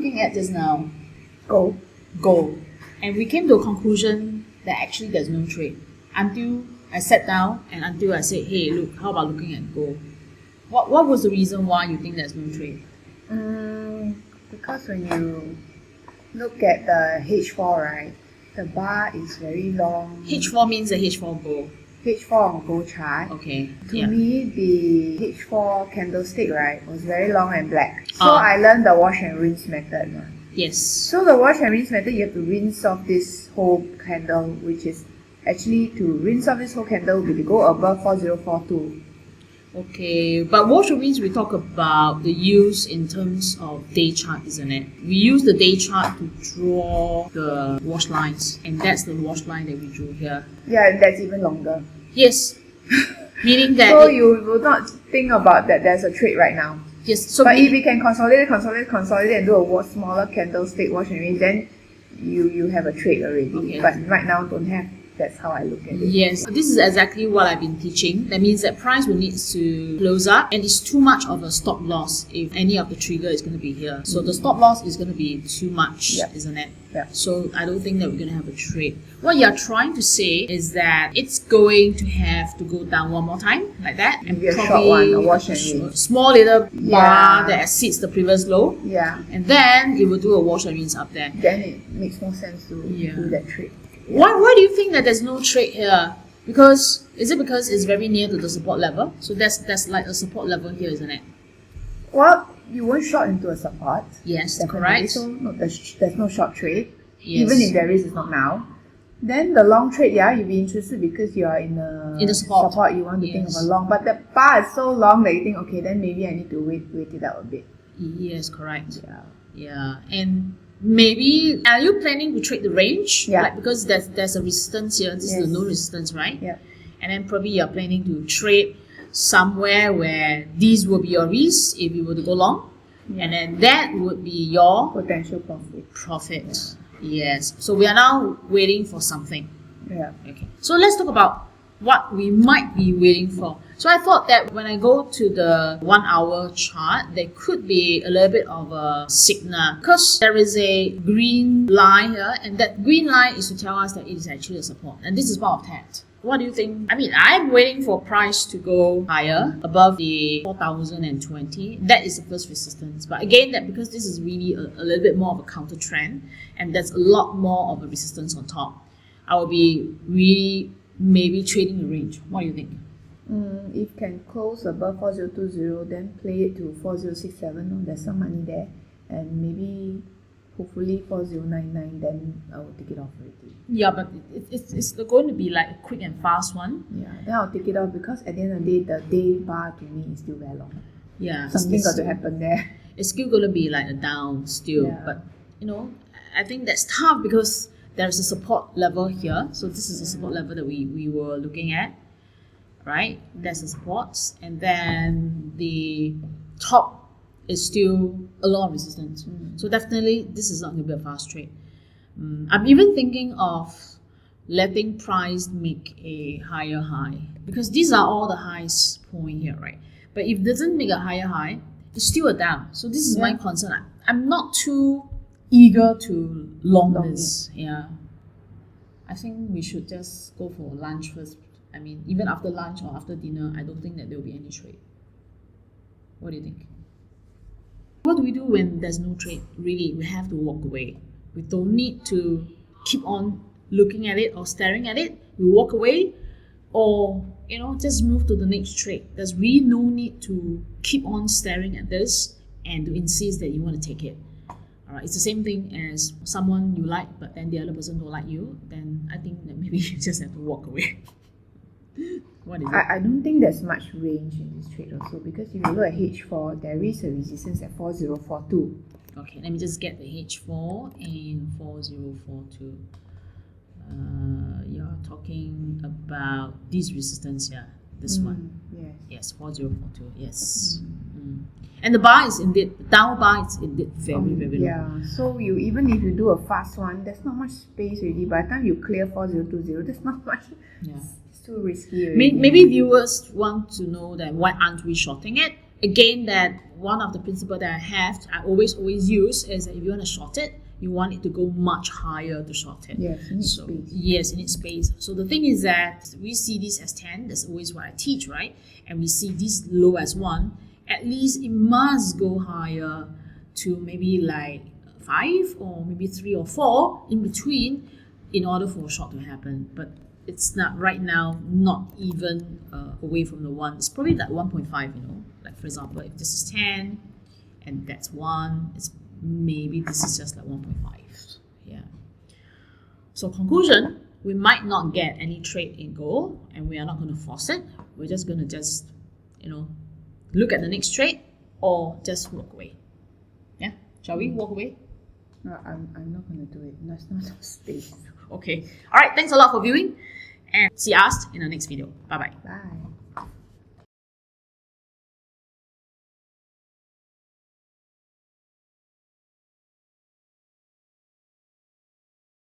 looking at just now? Go. Gold. And we came to a conclusion that actually there's no trade. Until I sat down and until I said, hey, look, how about looking at gold? What was the reason why you think there's no trade? Because when you look at the H4, right, the bar is very long. H4 means the H4 gold. H4 on gold chart. Okay. To me, the H4 candlestick, right, was very long and black. So I learned the wash and rinse method. Yes. So the wash and rinse method, you have to rinse off this whole candle, which is actually to rinse off this whole candle will be to go above 4042. Okay, but wash and rinse we talk about the use in terms of day chart, isn't it? We use the day chart to draw the wash lines, and that's the wash line that we drew here. Yeah, that's even longer. Yes, meaning that. So you will not think about that there's a trade right now. Yes. So but if we can consolidate and do a smaller candlestick wash and rinse, then you have a trade already. Okay. But right now don't have. That's how I look at it. Yes, this is exactly what I've been teaching. That means that price will need to close up, and it's too much of a stop loss if any of the trigger is going to be here. So the stop loss is going to be too much, isn't it? Yeah. So I don't think that we're going to have a trade. What you're trying to say is that it's going to have to go down one more time, like that, and maybe a short one, a wash and rinse. Small little bar that exceeds the previous low. Yeah. And then it will do a wash and rinse up there. Then it makes more sense to do that trade. Why do you think that there's no trade here? Because it's very near to the support level? So that's like a support level here, isn't it? Well, you won't short into a support. Yes, definitely. correct. So there's no short trade. Yes. Even if there is, it's not now. Then the long trade, you'll be interested because you are in the support. You want to think of a long, but the bar is so long that you think, okay, then maybe I need to wait it out a bit. Yes, correct. Yeah. And maybe are you planning to trade the range? Yeah. Like, because there's a resistance here. This is the no resistance, right? Yeah. And then probably you're planning to trade somewhere where these will be your risks if you were to go long. Yeah. And then that would be your potential profit. Yeah. Yes. So we are now waiting for something. Yeah. Okay. So let's talk about what we might be waiting for. So I thought that when I go to the 1 hour chart, there could be a little bit of a signal because there is a green line here, and that green line is to tell us that it is actually a support, and this is part of that. What do you think? I mean, I'm waiting for price to go higher above the 4020. That is the first resistance. But again, that because this is really a little bit more of a counter trend, and there's a lot more of a resistance on top, I will be really maybe trading the range. What do you think? If can close above 4020, then play it to 4067. There's some money there, and maybe hopefully 4099. Then I will take it off already. Yeah, but it's going to be like a quick and fast one. Yeah, then I'll take it off because at the end of the day, the day bar to me is still very long. Yeah, something got to happen there. It's still going to be like a down still, but I think that's tough because there's a support level here. So this is a support level that we were looking at. Right, there's the supports, and then the top is still a lot of resistance. So definitely this is not going to be a fast trade. I'm even thinking of letting price make a higher high because these are all the highest point here, right? But if it doesn't make a higher high, it's still a down. So this is my concern. I'm not too eager to long this. Yeah, I think we should just go for lunch first. I mean, even after lunch or after dinner, I don't think that there will be any trade. What do you think? What do we do when there's no trade? Really, we have to walk away. We don't need to keep on looking at it or staring at it. We walk away or, just move to the next trade. There's really no need to keep on staring at this and to insist that you want to take it. Alright, it's the same thing as someone you like, but then the other person don't like you. Then I think that maybe you just have to walk away. What is it? I don't think there's much range in this trade also because if you look at H4, there is a resistance at 4042. Okay, let me just get the H4 and 4042. You're talking about this resistance here, this one. Yes, 4042. Yes. And the bar is indeed, the down bar is indeed very low. Yeah, so even if you do a fast one, there's not much space already. By the time you clear 4020, there's not much. Yeah. Too risky already. Maybe viewers want to know that why aren't we shorting it? again, that one of the principle that I always use is that if you want to short it, you want it to go much higher to short it. Yes, you need So space. yes, you need space. So the thing is that we see this as 10. That's always what I teach, right? And we see this low as 1. At least it must go higher to maybe like 5 or maybe 3 or 4 in between in order for a short to happen. But it's not right now, not even away from the 1. It's probably like 1.5, you know. Like for example, if this is 10 and that's 1, it's maybe this is just like 1.5. Yeah. So conclusion, we might not get any trade in gold and we are not going to force it. We're just going to look at the next trade or just walk away. Yeah. Shall we walk away? No, I'm not going to do it. There's not enough space. Okay. All right. Thanks a lot for viewing and see us in the next video. Bye-bye. Bye.